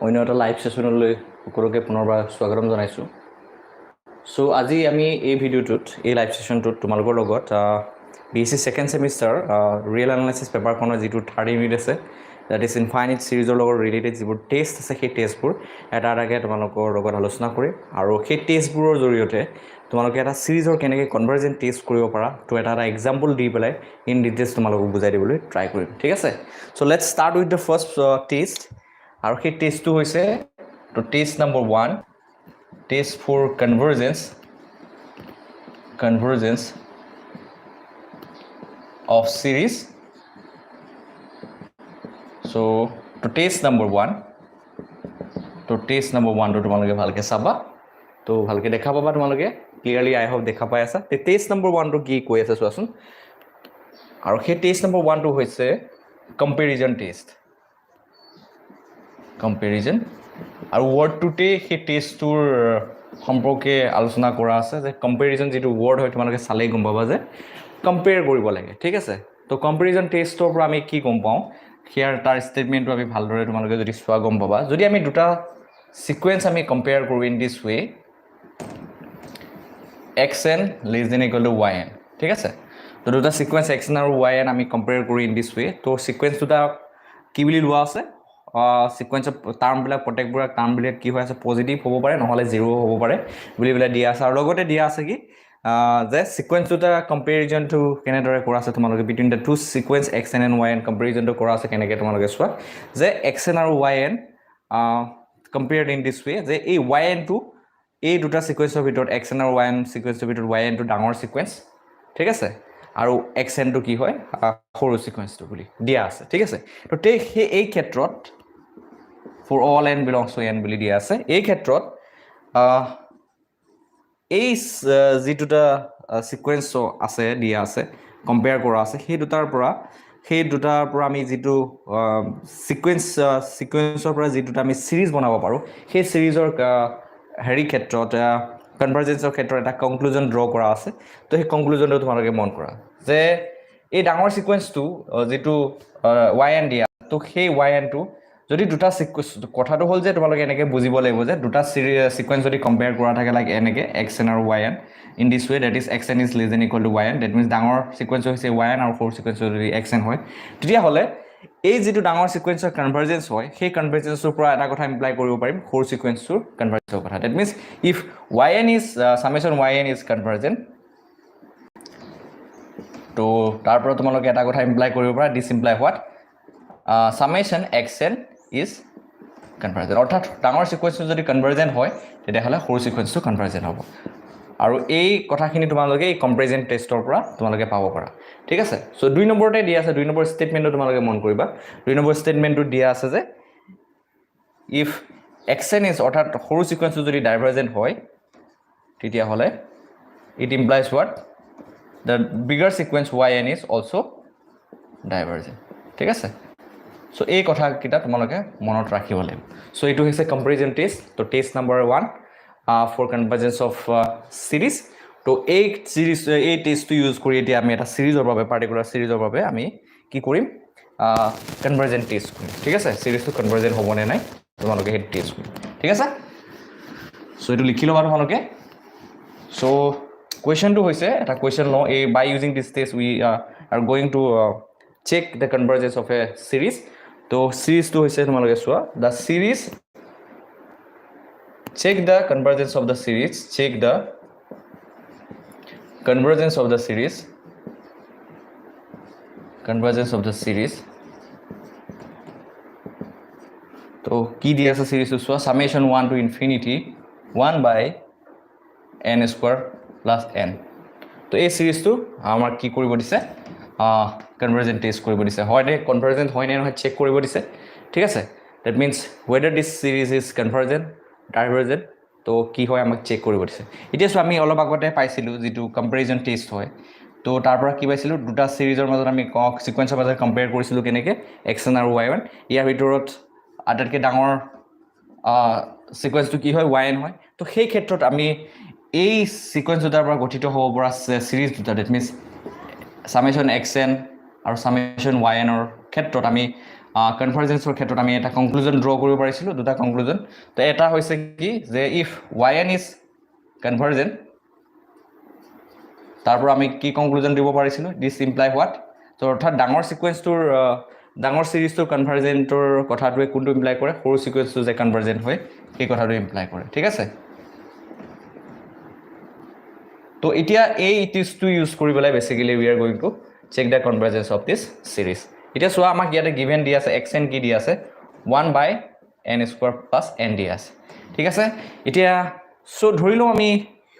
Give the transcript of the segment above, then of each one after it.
অন্য এটা লাইভ সেশনলৈ সকলোকে পুনৰবাৰ স্বাগতম জনাইছোঁ। সো আজি আমি এই ভিডিঅ'টোত এই লাইভ সেশনটোত তোমালোকৰ লগত BSc second semester real analysis পেপাৰখনৰ যিটো 3rd ইউনিট আছে দ্যাট ইজ ইনফাইনাইট সিৰিজৰ লগত ৰিলেটেড যিবোৰ টেষ্ট আছে সেই টেষ্টবোৰ এটা এটাকৈ তোমালোকৰ লগত আলোচনা কৰিম আৰু সেই টেষ্টবোৰৰ জৰিয়তে তোমালোকে এটা সিৰিজৰ কেনেকৈ কনভাৰ্জেন্ট টেষ্ট কৰিব পাৰা তো এটা এক্সাম্পল দি পেলাই ইন ডিটেইলছ তোমালোকক বুজাই দিবলৈ ট্ৰাই কৰিম, ঠিক আছে। So let's start with the first test আৰু সেই টেষ্টটো হৈছে তো test number 1 test for convergence of series. So to test number 1 to তোমালোকে ভালকে চাবা তো ভালকে দেখা পাবা তোমালোকে ক্লিয়াৰলি আই হোপ দেখা পাই আছা তে টেষ্ট নম্বৰ 1 টো কি কৈ আছে চোৱাচোন আৰু সেই টেষ্ট নম্বৰ 1 টো হৈছে কম্পেৰিজন টেষ্ট কম্পেৰিজন আৰু ওয়াৰ্ড টুতে সেই টেষ্টটোৰ সম্পৰ্কে আলোচনা কৰা আছে যে কম্পেৰিজন যেটো ওয়াৰ্ড হয় তোমালোকে চালেই গম পাবা যে কম্পেয়াৰ কৰিব লাগে, ঠিক আছে। তো কম্পেৰিজন টেষ্টৰ পৰা আমি কি গম পাওঁ হিয়াৰ তাৰ ষ্টেটমেন্টটো আমি ভালদৰে তোমালোকে যদি চোৱা গম পাবা যদি আমি দুটা সিকোয়েন্স আমি কম্পেয়াৰ কৰো in this way xn less than equal to yn, ঠিক আছে। তো দুটা সিকোয়েন্স xn আৰু yn আমি কম্পেয়াৰ কৰো ইন দিস ওয়ে তো সিকোয়েন্স দুটা কি বুলি লোৱা আছে সিকোয়েন্স টাৰ্ম বিলাক প্ৰত্যেকবোৰ টাৰ্ম বিলাক কি হৈ আছে পজিটিভ হ'ব পাৰে নহলে জিৰো হ'ব পাৰে বুলি বলে দিয়া আছে আৰু লগতে দিয়া আছে কি যে সিকোয়েন্স দুটা কম্পেৰিজন টু কেনেদৰে কৰা আছে তোমালোকে between the two sequence xn and yn comparison to কৰা আছে কেনেকৈ তোমালোকে চোৱা যে xn আৰু yn compared in this way যে এই yn টু এই দুটা সিকোয়েন্সৰ ভিতৰত xn আৰু yn সিকোয়েন্সৰ ভিতৰত yn টু ডাঙৰ সিকোয়েন্স, ঠিক আছে, আৰু xn টু কি হয় সৰু সিকোয়েন্সটো বুলি দিয়া আছে, ঠিক আছে। তো এই ক্ষেত্ৰত for all n belongs to n বুলি দিয়া আছে এই ক্ষেত্ৰত এই যি দুটা সিকোয়েন্স আছে দিয়া আছে কম্পেয়াৰ কৰা আছে সেই দুটাৰ পৰা আমি যেটো সিকোয়েন্সৰ পৰা যেটো আমি সিৰিজ বনাব পাৰো সেই সিৰিজৰ হেৰি ক্ষেত্ৰত কনভাৰ্জেন্সৰ ক্ষেত্ৰত এটা কনক্লুজন ড্ৰ কৰা আছে। তো সেই কনক্লুজনটো তোমালোকে মন কৰা যে এই ডাঙৰ সিকোয়েন্সটো যেটো yn দিয়া তো সেই yn টো যদি দুটা কথাটো হল যে তোমালোকে এনেকৈ বুজিব লাগিব যে দুটা সিকোয়েন্স যদি কম্পেয়াৰ কৰা থাকে লাইক এনেকৈ xn আৰু yn in this way that is xn is less than equal to yn that means ডাঙৰ সিকোয়েন্স হৈছে yn আৰু সৰু সিকোয়েন্স যদি xn হয় তেতিয়া হলে এই যেটো ডাঙৰ সিকোয়েন্সৰ কনভাৰ্জেন্স হয় সেই কনভাৰ্জেন্সৰ পৰা এটা কথা ইমপ্লাই কৰিব পাৰিম সৰু সিকোয়েন্সৰ কনভাৰ্জেন্সৰ কথা that means if yn is summation yn is convergent তো তাৰ পৰা তোমালোকে এটা কথা ইমপ্লাই কৰিব পাৰা this imply what summation xn is convergent অৰ্থাৎ ডাঙৰ সিকোয়েন্সটো যদি কনভাৰ্জেন্ট হয় তেতিয়া হলে সৰু সিকোয়েন্সটো কনভাৰ্জেন্ট হ'ব আৰু এই কথাখিনি তোমালোকে এই কম্পেৰিজন টেষ্টৰ পৰা তোমালোকে পাব পাৰা, ঠিক আছে। সো 2 নম্বৰতে দিয়া আছে 2 নম্বৰ ষ্টেটমেন্টটো তোমালোকে মন কৰিবা 2 নম্বৰ ষ্টেটমেন্টটো দিয়া আছে যে if xn is অৰ্থাৎ সৰু সিকোয়েন্সটো যদি ডাইভাৰজেন্ট হয় তেতিয়া হলে it implies what the bigger sequence yn is also divergent, ঠিক আছে। সো এই কথা কিটা তোমালোকে মনত ৰাখিব লাগিব। সো এটো হৈছে কম্পেৰিজন টেষ্ট তো test number 1 for convergence of series তো এই টেষ্টটো ইউজ কৰি এতিয়া আমি এটা সিৰিজৰ বাবে পাৰ্টিকুলাৰ সিৰিজৰ বাবে আমি কি কৰিম কনভাৰ্জেন্ট টেষ্ট কৰিম, ঠিক আছে। সিৰিজটো কনভাৰ্জেন্ট হ'ব নে নাই তোমালোকে হেড টেষ্ট কৰিম, ঠিক আছে। সো এটো লিখি লবা তোমালোকে। সো কোৱেশ্চনটো হৈছে এটা কোৱেশ্চন ল এই by using this test we are going to check the convergence of a series তো সিৰিজটো হৈছে তোমালোকে চোৱা the series check the convergence of the series তো কি দিয়া আছে সিরিজটো চোৱা summation 1 to infinity 1 by n square plus n তো এই সিরিজটো আমাৰ কি কৰিব দিছে কনভাৰ্জেন্ট টেষ্ট কৰিব দিছে হয় নে কনভাৰ্জেন্ট হয় নে নহয় চেক কৰিব দিছে, ঠিক আছে। that means whether this series is convergent divergent তো কি হয় আমাক চেক কৰিব দিছে। এতিয়া আমি অলপ আগতে পাইছিলো যেটো কম্পেৰিজন টেষ্ট হয় তো তাৰ পৰা কি পাইছিলো দুটা সিৰিজৰ মাজত আমি সিকোয়েন্সৰ মাজত কম্পেয়াৰ কৰিছিলো কেনেকৈ xn আৰু yn ইয়াৰ ভিতৰত আটাইতকৈ ডাঙৰ সিকোয়েন্সটো কি হয় yn হয়। তো সেই ক্ষেত্ৰত আমি এই সিকোয়েন্স দুটাৰ পৰা গঠিত হ'ব পৰা সিৰিজ দুটা that means summation xn আৰু summation yn ৰ ক্ষেত্ৰত আমি কনভাৰ্জেন্সৰ ক্ষেত্ৰত আমি এটা কনক্লুজন ড্ৰ কৰিব পাৰিছিলোঁ দুটা কনক্লুজন তো এটা হৈছে কি যে ইফ yn ইজ কনভাৰ্জেন্ট তাৰ পৰা আমি কি কনক্লুজন দিব পাৰিছিলোঁ দিছ ইমপ্লাই হোৱাট তো অৰ্থাৎ ডাঙৰ সিকুৱেন্সটোৰ ডাঙৰ সিৰিজটোৰ কনভাৰ্জেন্টৰ কথাটোৱে কোনটো ইমপ্লাই কৰে সৰু সিকুৱেন্সটো যে কনভাৰ্জেন্ট হয় সেই কথাটো ইমপ্লাই কৰে ঠিক আছে তো এতিয়া এই ইটিজটো ইউজ কৰি পেলাই basically we are going to check the convergence of this series এতিয়া চোৱা আমাক ইয়াতে গিভেন দি আছে xn কি দি আছে 1/n² + n দি আছে ঠিক আছে এতিয়া সো ধৰি লও আমি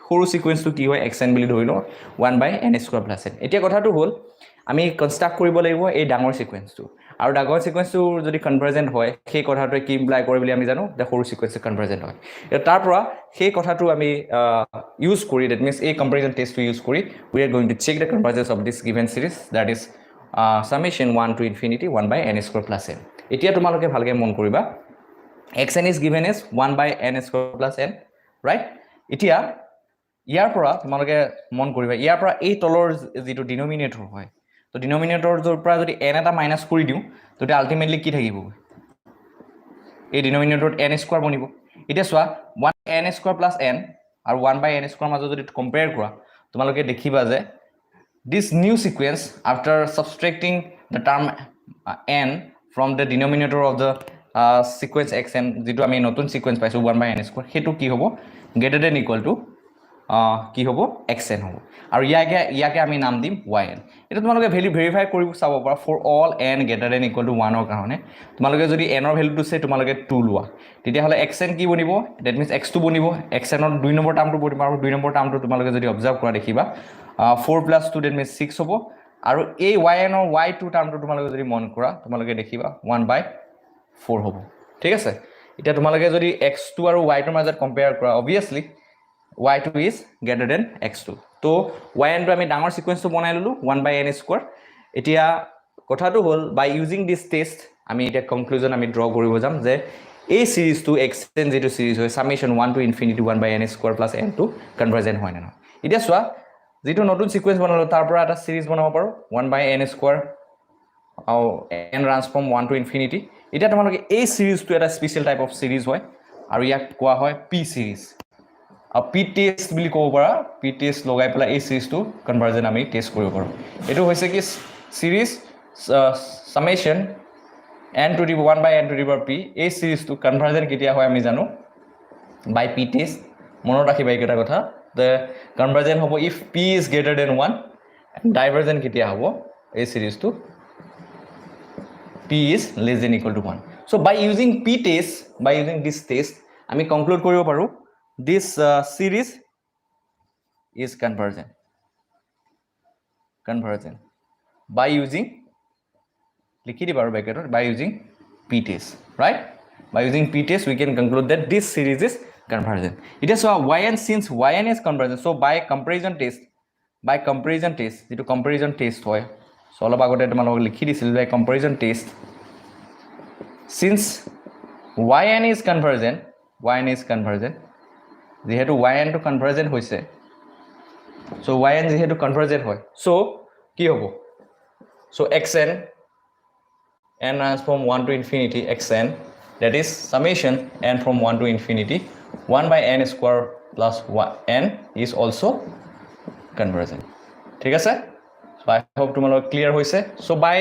সৰু সিকুৱেন্সটো কি হয় xn বুলি ধৰি লও 1/n² + n এতিয়া কথাটো হ'ল আমি কনস্ট্ৰাক্ট কৰিব লাগিব এই ডাঙৰ সিকুৱেন্সটো আৰু ডাঙৰ সিকুৱেন্সটো যদি কনভাৰ্জেন্ট হয় সেই কথাটোৱে কি ইমপ্লাই কৰে বুলি আমি জানো যে সৰু সিকুৱেন্সটো কনভাৰ্জেন্ট হয় তাৰ পৰা সেই কথাটো আমি ইউজ কৰি দ্যাট মিন্স এই কম্পাৰিজন টেষ্টটো ইউজ কৰি we are going to check the convergence of this given series that is summation 1 to infinity 1/n² + n এতিয়া তোমালোকে ভালকে মন কৰিবা xn is given as 1/n² + n right এতিয়া ইয়াৰ পৰা তোমালোকে মন কৰিবা ইয়াৰ পৰা এই তলৰ যেটো ডিনোমিনেটৰ হয় তো ডিনোমিনেটৰৰ পৰা যদি n এটা মাইনাস কৰি দিও তো এটা আলটিমেটলি কি থাকিব এই ডিনোমিনেটৰত n² বনিব এতিয়া চোৱা 1/n² + n আৰু 1/n² মাজত যদি কম্পেয়াৰ কৰা তোমালোকে দেখিবা যে this new sequence after subtracting the term n from the denominator of the sequence xn যেটো আমি নতুন sequence পাইছো 1/n² হেতু কি হ'ব greater than equal to কি হ'ব xn হ'ব আৰু ইয়াকে আমি নাম দিম yn এটা তোমালোকে ভ্যালু ভেৰিফাই কৰিব চাব পাৰা for all n greater than equal to 1 ৰ কাৰণে তোমালোকে যদি n ৰ ভ্যালুটো সে তোমালোকে 2 লোৱা তেতিয়া হলে xn কি বনিব that means x2 বনিব xn ৰ 2 নম্বৰ টাৰ্মটো বনিব আৰু 2 নম্বৰ টাৰ্মটো তোমালোকে যদি অবজাৰ্ভ কৰা দেখিবা 4 + 2 that means 6 হ'ব আৰু এই yn ৰ y2 টাৰ্মটো তোমালোকে যদি মন কৰা তোমালোকে দেখিবা 1/4 হ'ব ঠিক আছে এতিয়া তোমালোকে যদি x2 আৰু y2 ৰ মাজত কম্পেয়াৰ কৰা obviously y2 is greater than x2 তো yn টো আমি ডাঙৰ সিকুৱেন্সটো বনাই ললো 1/n²। এতিয়া কথাটো হ'ল বাই ইউজিং দিস টেষ্ট আমি এটা কনক্লুজন আমি ড্ৰ কৰিব যাম যে এই সিৰিজটো xn যেটো সিৰিজ হয় summation 1 to infinity 1/n² + n to কনভাৰ্জেন্ট হয় না এতিয়া চোৱা যেটো নতুন সিকুৱেন্স বনালো তাৰ পৰা এটা সিৰিজ বনাব পাৰো 1/n² আৰু n ট্ৰান্সফৰ্ম 1 to infinity এতিয়া তোমালোকে এই সিৰিজটো এটা স্পেশাল টাইপ অফ সিৰিজ হয় আৰু ইয়াক কোৱা হয় p সিৰিজ আৰু p টেষ্ট বুলি ক'ব পাৰা p টেষ্ট লগাই পেলাই এই সিৰিজটো কনভাৰ্জেন্ট আমি টেষ্ট কৰিব পাৰো এটো হৈছে কি সিৰিজ summation n to the 1/n to the power p এই সিৰিজটো কনভাৰ্জেন্ট কেতিয়া হয় আমি জানো by p test মনত ৰাখিবা এইটা কথা the convergent hobo if p is greater than 1 and divergent ketia hobo a series to p is less than equal to 1 so by using p test by using this test ami conclude koribo paru this series is convergent by using likhi di paru bracket by using p test right by using p test we can conclude that this series is convergent it is so yn since yn is convergent so by comparison test যেটো comparison test হয় so অলপ আগতে তোমালোক লিখি দিছিল by comparison test since yn is convergent যেহেতু yn to convergent হৈছে so yn যেহেতু convergent হয় so কি হ'ব so xn n transform 1 to infinity xn that is summation n from 1 to infinity 1/n² plus 1n is also convergent ঠিক আছে so I hope তোমালোক clear হৈছে so by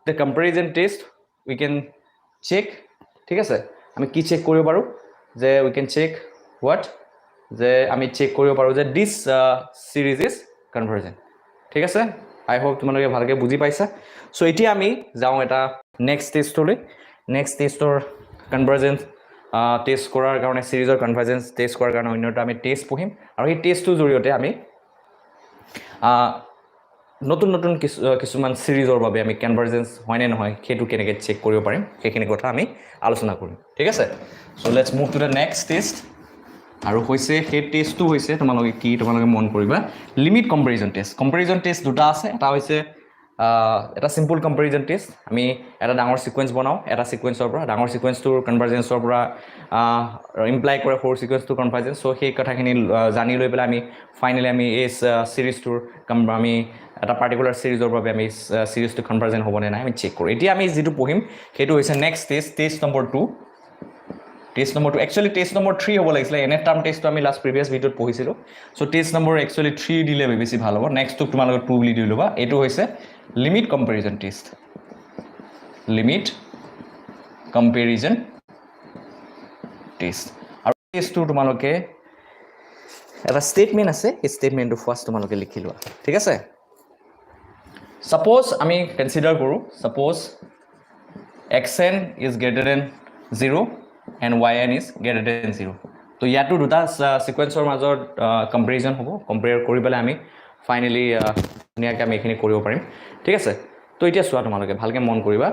the comparison test we can check ঠিক আছে আমি কি check কৰিব পাৰো যে we can check what যে আমি চেক কৰিব পাৰো যে this series is convergent ঠিক আছে I hope তোমালোকে ভালকে বুজি পাইছা so এতিয়া আমি যাও এটা next testলৈ next testor convergence test কৰাৰ কাৰণে সিৰিজৰ কনভাৰ্জেন্স টেষ্ট কৰাৰ কাৰণে অন্যটা আমি টেষ্ট পঢ়িম আৰু এই টেষ্টটোৰ জৰিয়তে আমি নতুন কিছুমান সিৰিজৰ বাবে আমি কনভাৰ্জেন্স হয় নে নহয় হেতু কেনেকৈ চেক কৰিব পাৰিম সেইখিনি কথা আমি আলোচনা কৰিম ঠিক আছে so let's move to the next test আৰু হৈছে সেই টেষ্টটো হৈছে তোমালোকে মন কৰিবা লিমিট কম্পেৰিজন টেষ্ট দুটা আছে এটা হৈছে এটা সিম্পল কম্পেৰিজন টেষ্ট আমি এটা ডাঙৰ সিকুৱেন্স বনাও এটা সিকুৱেন্সৰ পৰা ডাঙৰ সিকুৱেন্সটোৰ কনভাৰ্জেন্সৰ পৰা ইমপ্লাই কৰে সৰু সিকুৱেন্সটোৰ কনভাৰ্জেন্স সো সেই কথাখিনি জানি লৈ পেলাই আমি ফাইনেলি আমি এই সিৰিজটোৰ আমি এটা পাৰ্টিকুলাৰ সিৰিজৰ বাবে আমি সিৰিজটো কনভাৰ্জেন্ট হ'ব নে নাই আমি চেক কৰোঁ এতিয়া আমি যেটো পঢ়িম সেইটো হৈছে next test number 2 test number 2 actually test number 3 হ'ব লাগিছিল এনে টাৰ্ম টেষ্টটো আমি লাষ্ট প্ৰিভিয়াছ ভিডিঅ'ত পঢ়িছিলো সো টেষ্ট নম্বৰ একচুয়ালি 3 দিলে বেছি ভাল হ'ব নেক্সটটো তোমালোকে 2 বুলি দি ল'বা এটো হৈছে limit comparison test limit comparison test আৰু টেষ্টটো তোমালোকে এটা স্টেটমেন্ট আছে এই স্টেটমেন্টটো ফাৰ্স্ট তোমালোকে লিখি লোৱা ঠিক আছে suppose আমি কনসিডাৰ কৰো suppose xn is greater than 0 and yn is greater than 0 তো ইয়াটো দুটা সিকোয়েন্সৰ মাজত কম্পেৰিজন হ'ব কম্পেয়াৰ কৰি পেলাই আমি ফাইনালি নিয়াকে আমি এখিনি কৰিব পাৰিম ঠিক আছে তো এতিয়া চোৱা তোমালোকে ভালকে মন কৰিবা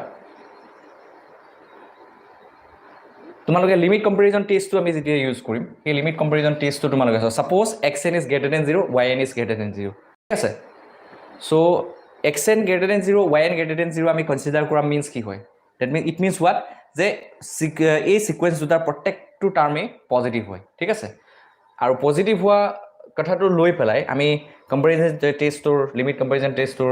তোমালোকে লিমিট কম্পেৰিজন টেষ্টটো আমি যেতিয়া ইউজ কৰিম এই লিমিট কম্পেৰিজন টেষ্টটো তোমালোকে suppose xn is greater than 0 yn is greater than 0 ঠিক আছে so xn greater than 0 yn greater than 0 আমি কনসিডাৰ কৰা means কি হয় that means it means what যে এই সিকোয়েন্স দুটাৰ প্ৰত্যেকটো টাৰ্মে পজিটিভ হয় ঠিক আছে আৰু পজিটিভ হোৱা কথাটো লৈ পেলাই আমি কম্পেৰিজন টেষ্টৰ লিমিট কম্পেৰিজন টেষ্টৰ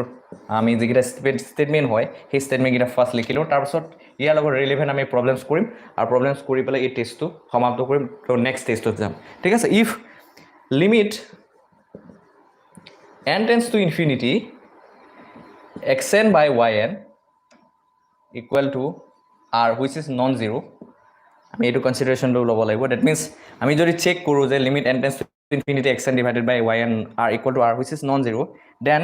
আমি যিকিটা স্টেটমেন্ট হয় সেই স্টেটমেন্ট কিটা ফাৰ্স্ট লিখিলো তাৰ পিছত ইয়াৰ লগত ৰিলেভেন্ট আমি প্ৰবলেমছ কৰিম আৰু প্ৰবলেমছ কৰি পেলাই এই টেষ্টটো সমাপ্ত কৰিম তো নেক্সট টেষ্টত যাম ঠিক আছে if limit n tends to infinity xn by yn equal to r which is non-zero আমি এটো কনসিডারেশন টো লব লাগিব that means আমি যদি চেক কৰো যে limit n tends to infinity xn divided by yn r equal to r which is non-zero then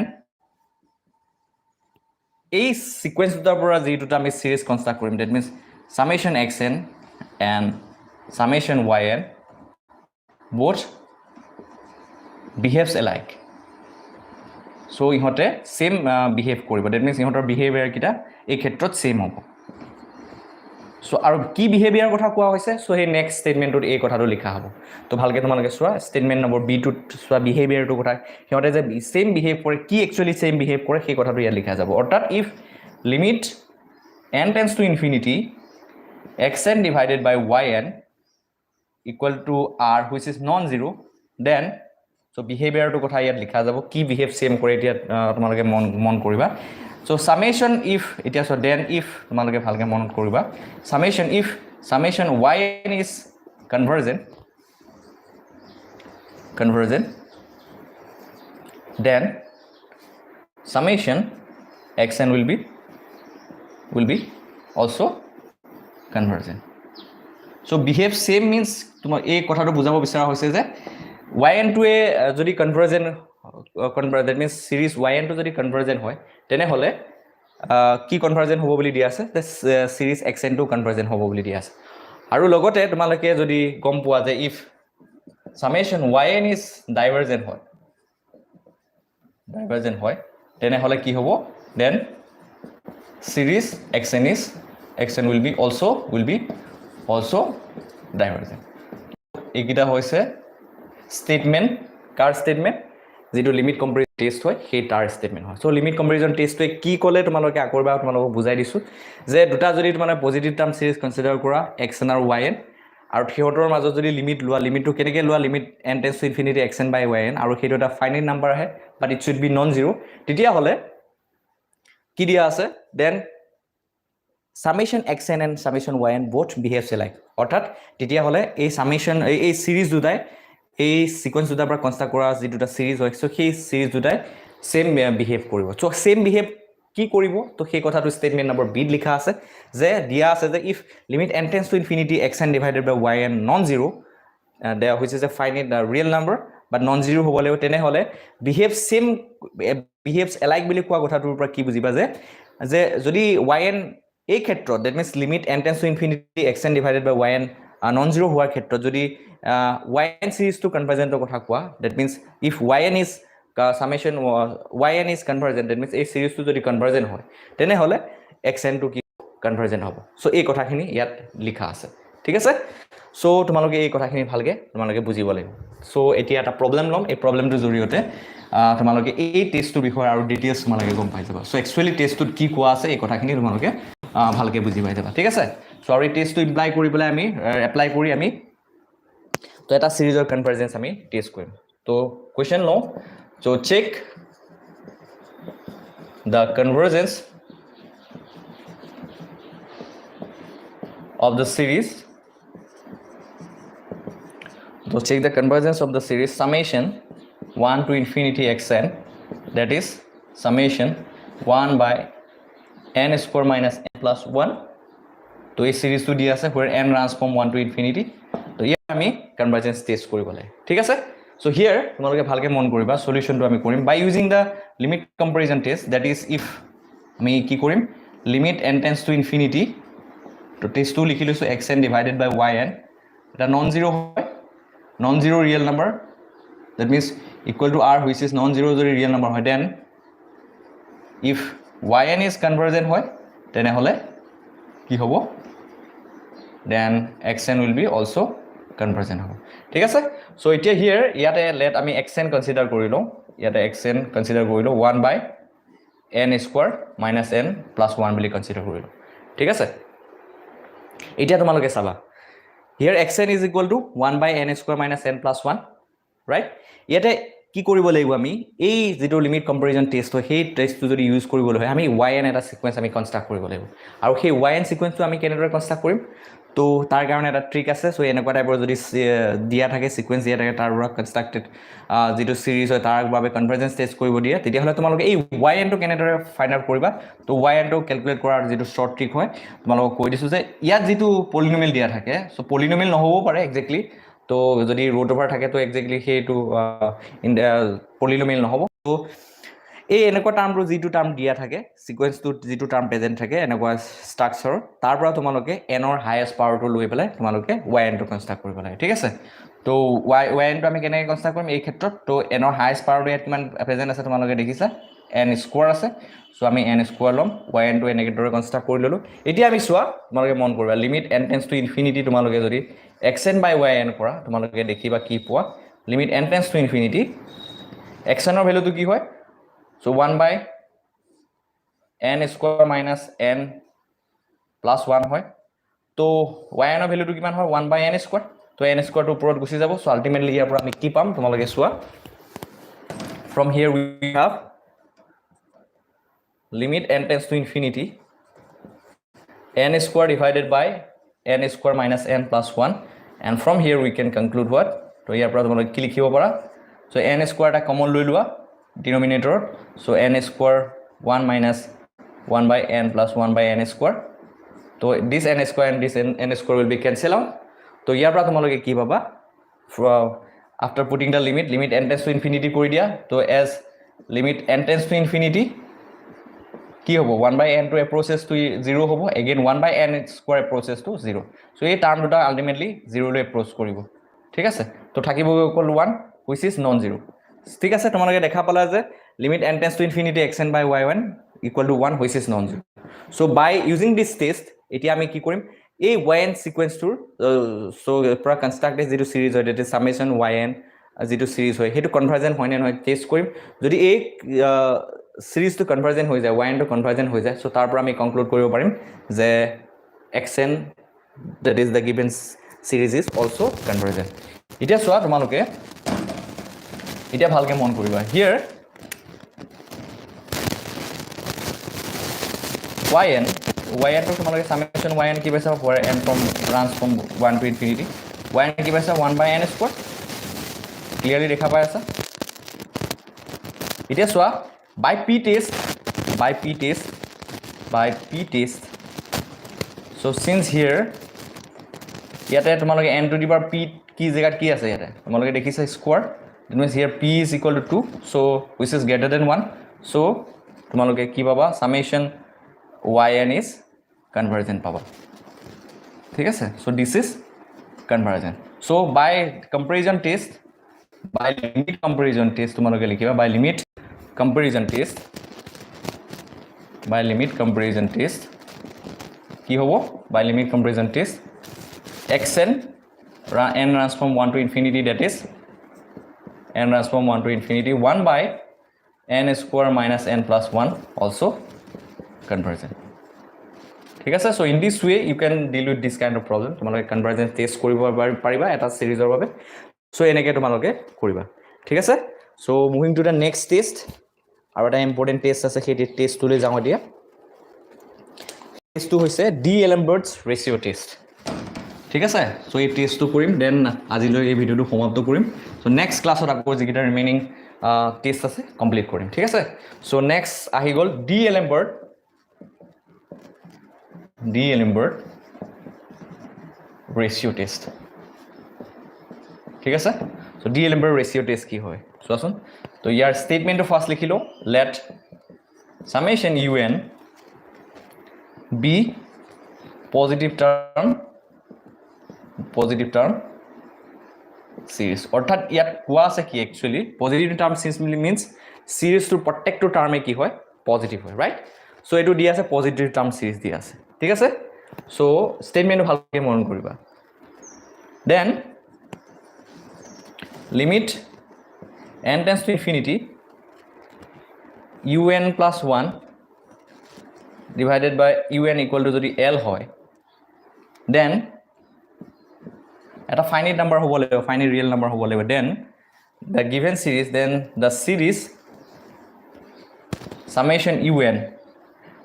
এই সিকোয়েন্স দুটাৰ পৰা যেটো আমি সিৰিজ কনস্ট্ৰাক্ট কৰিম that means summation xn and summation yn both behaves alike so ইহতে সেম বিহেভ কৰিব that means ইহতৰ behaviour কিটা এই ক্ষেত্ৰত সেম হ'ব সো আৰু কি বিহেভিয়াৰ কথা কোৱা হৈছে সো হে নেক্সট স্টেটমেন্টত এই কথাটো লিখা হ'ব তো ভালকে তোমালোকে চোৱা স্টেটমেন্ট নম্বৰ বি টু চোৱা বিহেভিয়াৰটো কথা সিহতে যে সেম বিহেভ কৰে কি একচুয়ালি সেম বিহেভ কৰে সেই কথাটো ইয়াত লিখা যাব অৰ্থাৎ if limit n tends to infinity xn divided by yn equal to r which is non-zero then so behavior to কথা ইয়াত লিখা যাব কি behave same কৰে এতিয়া তোমালোকে মন কৰিবা so summation if এতিয়া so then if তোমালোকে ভালকে মন কৰিবা summation if summation yn is convergent then summation xn will be also convergent so behave same means তোমার এই কথাটো বুজাব বিচাৰা হৈছে যে yn to a যদি convergent that means series yn to যদি convergent হয় তেনে হলে কি convergent হ'ব বুলি দিয়া আছে the series xn to convergent হ'ব বুলি দিয়া আছে আৰু লগতে তোমালোকে যদি গম পোৱা যে if summation yn is divergent হয় তেনে হলে কি হ'ব then series xn will be also divergent এইকিটা হৈছে statement কাৰ statement যেটো লিমিট কম্পেৰিজন টেষ্ট হয় সেই তাৰ statement হয় সো লিমিট কম্পেৰিজন টেষ্টটো কি ক'লে তোমালোকে আকৰবা তোমালোকক বুজাই দিছো যে দুটা যদি তোমালোকে পজিটিভ টাৰ্ম সিৰিজ কনসিডাৰ কৰা xn আৰু yn আৰু থিয়তৰ মাজত যদি লিমিট লোৱা লিমিটটো কেনেকৈ লোৱা limit n tends to infinity xn by yn আৰু সেইটো এটা ফাইনাইট নাম্বাৰ আহে but it should be non zero তেতিয়া হলে কি দিয়া আছে then summation xn and summation yn both behaves alike অৰ্থাৎ তেতিয়া হলে এই summation এই সিৰিজ দুটাই এই সিকোয়েন্স দুটাৰ পৰা কনস্ট্ৰাক্ট কৰা যি দুটা সিৰিজ হয় সো সেই সিৰিজ দুটাই সেম বিহেভ কৰিব সো সেম বিহেভ কি কৰিব তো সেই কথাটো স্টেটমেন্ট নম্বৰ বি লিখা আছে যে দিয়া আছে যে if limit n tends to infinity xn divided by yn non-zero there which is a finite real number but non-zero হ'ব লাগিব তেনে হলে behaves alike বুলি কোৱা কথাটোৰ পৰা কি বুজিবা যে যদি yn এই ক্ষেত্ৰত that means limit n tends to infinity xn divided by yn non-zero হোৱাৰ ক্ষেত্ৰত যদি yn series to convergent কথা কোৱা that means if yn is summation yn is convergent that means এই series to যদি convergent হয় তেনে হলে xn to কি convergent হ'ব সো এই কথাখিনি ইয়াত লিখা আছে ঠিক আছে সো তোমালোকে এই কথাখিনি ভালকে তোমালোকে বুজিব লাগিব সো এতিয়া এটা প্ৰবলেম লম এই প্ৰবলেমটোৰ জৰিয়তে তোমালোকে এই টেষ্টটোৰ বিষয়ে আৰু ডিটেইলছ তোমালোকে গম পাই যাবা সো একচুৱেলি টেষ্টটোত কি কোৱা আছে এই কথাখিনি তোমালোকে ভালকে বুজি পাই যাবা ঠিক আছে সো আৰু এই টেষ্টটো এপ্লাই কৰিবলৈ আমি এপ্লাই কৰি আমি তো এটা সিৰিজৰ কনভাৰজেন্স আমি টেষ্ট কৰিম তো কোৱেশ্চন লওঁ so check the convergence of the series so check the convergence of the series summation 1 to infinity xn that is summation 1 by n square minus n plus 1 to a series to dia ase where n runs from 1 to infinity to here ami convergence test koribole thik ase so here tumaloke bhalke mon koriba solution to ami korim by using the limit comparison test that is if ami ki korim limit n tends to infinity to test to likhilu so xn divided by yn eta non zero real number that means equal to r which is non zero jodi real number hoy then if yn is convergent hoy tenehole কি হ'ব then xn will be also convergent হ'ব ঠিক আছে so এতিয়া here ইয়াতে let আমি xn consider কৰিলো ইয়াতে xn consider কৰিলো 1 by n square minus n plus 1 বুলি consider কৰিলো ঠিক আছে এতিয়া তোমালোকে চাবা here xn is equal to 1 by n square minus n plus 1 right ইয়াতে কি কৰিব লাগিব আমি এই যেটো লিমিট কম্পাৰিজন টেষ্ট হয় সেই টেষ্টটো যদি ইউজ কৰিবলৈ হয় আমি yn এটা সিকোয়েন্স আমি কনস্ট্ৰাক্ট কৰিব লাগিব আৰু সেই yn সিকোয়েন্সটো আমি কেনেদৰে কনস্ট্ৰাক্ট কৰিম তো তাৰ কাৰণে এটা ট্ৰিক আছে সো এনেকুৱা টাইপৰ যদি দিয়া থাকে সিকোয়েন্স দিয়া থাকে তাৰ পৰা কনস্ট্ৰাক্টেড যেটো সিৰিজ হয় তাৰ বাবে কনভাৰজেন্স টেষ্ট কৰিব দিয়া তেতিয়া হলে তোমালোকে এই yn টো কেনেদৰে ফাইন্ড আউট কৰিবা তো yn টো ক্যালকুলেট কৰাৰ যেটো শৰ্ট ট্ৰিক হয় তোমালোকক কৈ দিছো যে ইয়াত যেটো পলিনোমিয়েল দিয়া থাকে সো পলিনোমিয়েল নহবও পাৰে এক্স্যাক্টলি তো যদি ৰুট ওভাৰ থাকে তো এক্স্যাক্টলি হেটো ইন পলিনোমিয়েল নহব তো এই এনেকুৱা টাৰ্মটো যেটো টাৰ্ম দিয়া থাকে সিকোয়েন্সটো যেটো টাৰ্ম প্ৰেজেন্ট থাকে এনেকুৱা স্ট্ৰাকচাৰ তাৰ পৰা তোমালোকে n ৰ হাইয়েস্ট পাৱাৰটো লৈ পেলাই তোমালোকে yn টো কনস্ট্ৰাক্ট কৰিব লাগে ঠিক আছে তো yn টো আমি কেনেকৈ কনস্ট্ৰাক্ট কৰিম এই ক্ষেত্ৰত তো n ৰ হাইয়েস্ট পাৱাৰটো ইয়াত কিমান প্ৰেজেন্ট আছে তোমালোকে দেখিছা n স্কয়াৰ আছে সো আমি n স্কয়াৰ লম yn টো এনেকৈ দৰে কনস্ট্ৰাক্ট কৰি ললো এতিয়া আমি চোৱা তোমালোকে মন কৰিবা limit n tends to infinity তোমালোকে যদি xn by yn কৰা তোমালোকে দেখিবা কি পোৱা limit n tends to infinity xn ৰ ভ্যালুটো কি হয় so 1 by n square minus n plus 1 হয় তো yn ৰ ভ্যালুটো কিমান হয় 1 by n square তো n square টো ওপৰত গুছি যাব সো আলটিমেটলি ইয়াৰ পৰা আমি কি পাম তোমালোকে চোৱা from here we have limit n tends to infinity n square divided by n square minus n plus 1 and from here we can conclude what তো ইয়াৰ পৰা তোমালোকে কি লিখিব পাৰা so n square টা কমন লৈ লোৱা denominator so n square 1 minus 1 by n plus 1 by n square so this n square and this n square will be cancel out so ইয়াৰ পৰা তোমালোকে কি পাবা after putting the limit n tends to infinity কৰি দিয়া so as limit n tends to infinity কি হ'ব 1 by n to approaches to 0 হ'ব again 1 by n square approaches to 0 so এই টার্ম দুটা আলটিমেটলি 0 লৈ approach কৰিব ঠিক আছে তো থাকিব equal 1 which is non zero ঠিক আছে তোমালোকে দেখা পালা যে limit n tends to infinity xn by yn equal to 1 which is non zero so by using this test এতিয়া আমি কি কৰিম এই yn sequence tour so পৰা কনস্ট্ৰাক্টেড যেটো সিৰিজ হয় এটা সামেশন yn যেটো সিৰিজ হয় হেতু কনভাৰজেন্ট হয় না নহয় টেস্ট কৰিম যদি এই সিরিজ to convergent হৈ যায় yn to convergent হৈ যায় so তাৰ পৰা আমি কনক্লুড কৰিব পাৰিম যে xn that is the given series is also convergent এতিয়া চোৱা তোমালোকে এতিয়া ভালকে মন কৰিবা here yn to তোমালোকে summation yn কি পাইছা where n from runs from 1 to infinity yn কি পাইছা 1 by n square clearly দেখা পাই আছা এতিয়া চোৱা by p test so since here ইয়াতে তোমালোকে n to the power p কি জায়গাত কি আছে ইয়াতে তোমালোকে দেখিছা square that means here p is equal to 2 so which is greater than 1 so তোমালোকে কি পাবা summation yn is convergent পাবা ঠিক আছে so this is convergent so by comparison test by limit comparison test তোমালোকে লিখিবা by limit comparison test কি হ'ব by limit comparison test xn n runs from 1 to infinity that is n transform 1 to infinity 1 by n square minus n plus 1 also convergent. ঠিক আছে, so in this way you can deal with this kind of problem. তোমালোকে convergence test কৰিব পাৰিবা এটা সিৰিজৰ বাবে, so এনেকৈ তোমালোকে কৰিবা। ঠিক আছে, so moving to the next test, আৰু এটা ইম্পৰ্টেণ্ট টেষ্ট আছে, সেই টেষ্টটোলৈ যাওঁ এতিয়া। টেষ্টটো হৈছে D'Alembert's ratio টেষ্ট। ঠিক আছে, so এই টেষ্টটো কৰিম, দেন আজিলৈ এই ভিডিঅ'টো সমাপ্ত কৰিম। so নেক্সট ক্লাছত আকৌ যিকেইটা ৰিমেইনিং টেষ্ট আছে কমপ্লিট কৰিম। ঠিক আছে, so নেক্সট আহি গ'ল D'Alembert ratio test। ঠিক আছে, so D'Alembert ratio test কি হয় চোৱাচোন। তো ইয়াৰ ষ্টেটমেণ্টটো ফাৰ্ষ্ট লিখি লওঁ, late summation un be positive term series। অৰ্থাৎ ইয়াত কোৱা আছে কি একচুৱেলি পজিটিভ টাৰ্ম সিৰিজ মিনছ সিৰিজটোৰ প্ৰত্যেকটো টাৰ্মে কি হয় পজিটিভ হয়, ৰাইট। সো এইটো দিয়া আছে পজিটিভ টাৰ্ম সিৰিজ দিয়া আছে। ঠিক আছে, সো ষ্টেটমেণ্টটো ভালকৈ মন কৰিবা। Then limit n tends to infinity un plus 1 divided by un equal to যদি l হয়, then এটা finite number হ'ব লাগিব, finite real number হ'ব লাগিব, then the given series, then the series summation un,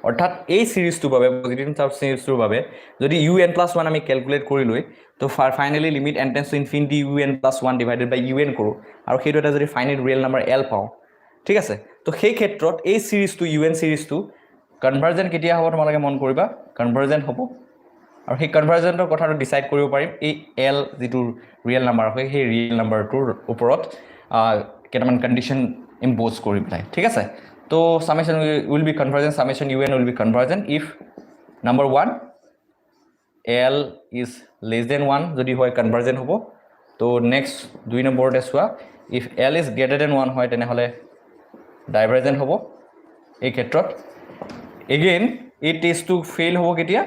অৰ্থাৎ এই সিৰিজটোৰ বাবে পজিটিভ টাৰ্ম সিৰিজটোৰ বাবে যদি un plus 1 আমি ক্যালকুলেট কৰি লৈ তো finally limit n tends to infinity un plus 1 divided by un কৰোঁ, আৰু সেইটো এটা যদি ফাইনাইট ৰিয়েল নাম্বাৰ l পাওঁ। ঠিক আছে, তো সেই ক্ষেত্ৰত এই সিৰিজটো un সিৰিজটো কনভাৰ্জেন্ট কেতিয়া হ'ব তোমালোকে মন কৰিবা, কনভাৰ্জেন্ট হ'ব। আৰু সেই কনভাৰ্জেন্টৰ কথাটো ডিসাইড কৰিব পাৰিম এই l যিটো ৰিয়েল নাম্বাৰ হয় সেই ৰিয়েল নাম্বাৰটোৰ ওপৰত কেইটামান কণ্ডিশ্যন ইম্প'জ কৰি পেলাই। ঠিক আছে, তো summation will be convergent, summation un will be convergent if number 1 l is less than 1 যদি হয় convergent হ'ব। তো নেক্সট 2 নম্বৰতে চোৱা, if l is greater than 1 হয় তেনেহ'লে divergent হ'ব এই ক্ষেত্ৰত। এগেইন এই টেষ্টটো ফেইল হ'ব কেতিয়া,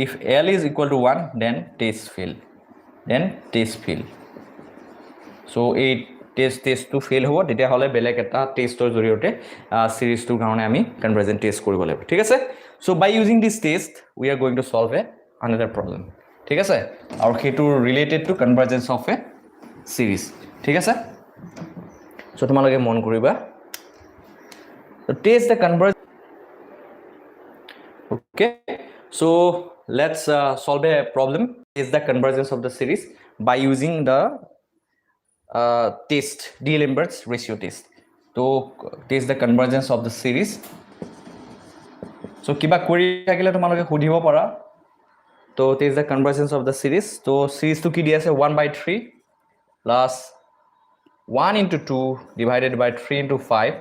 if l is equal to 1 then test fail, so এই টেষ্টটো ফেইল হ'ব, তেতিয়াহ'লে বেলেগ এটা টেষ্টৰ জৰিয়তে সিৰিজটোৰ কাৰণে আমি কনভাৰ্জেন্ট টেষ্ট কৰিব লাগিব। ঠিক আছে, so by using this test we are going to solve another problem। ঠিক আছে, আৰু সেইটো ৰিলেটেড টু কনভাৰ্জেন্স অফ এ সিৰিজ। ঠিক আছে, so তোমালোকে মন কৰিবা, so test the convergence। okay, so let's solve a problem, test the convergence of the series by using the test D'Alembert's ratio test। তো test the convergence of the series। so কিবা কৰি থাকিলে তোমালোকে সুধিব পাৰা। তো test the convergence of the series, তো সিরিজটো কি দিয়া আছে 1/3 plus 1 into 2 divided by 3 into 5,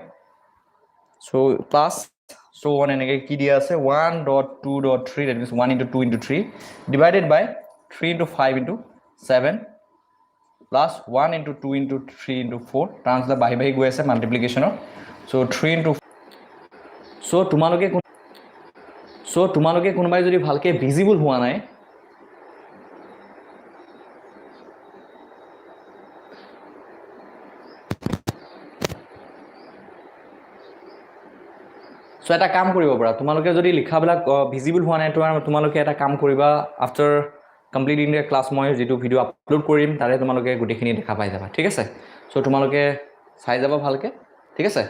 so plus so on এনেকে কি দিয়া আছে 1.2.3, that means 1 into 2 into 3 divided by 3 into 5 into 7 plus 1 into 2 into 3 into 4, terms বাহি বাহি গৈ আছে মাল্টিপ্লিকেশ্যনৰ। so 3 into, so তোমালোকে কোনোবাই যদি ভালকে ভিজিবল হোৱা নাই সো এটা কাম কৰিব পাৰা, তোমালোকে যদি লিখাবিলাক ভিজিবল হোৱা নাই তোমালোকে এটা কাম কৰিবা, আফটাৰ কমপ্লিটিং দ্য ক্লাছ মই যিটো ভিডিঅ' আপলোড কৰিম তাৰে তোমালোকে গোটেইখিনি দেখা পাই যাবা। ঠিক আছে, সো তোমালোকে চাই যাবা ভালকে। ঠিক আছে।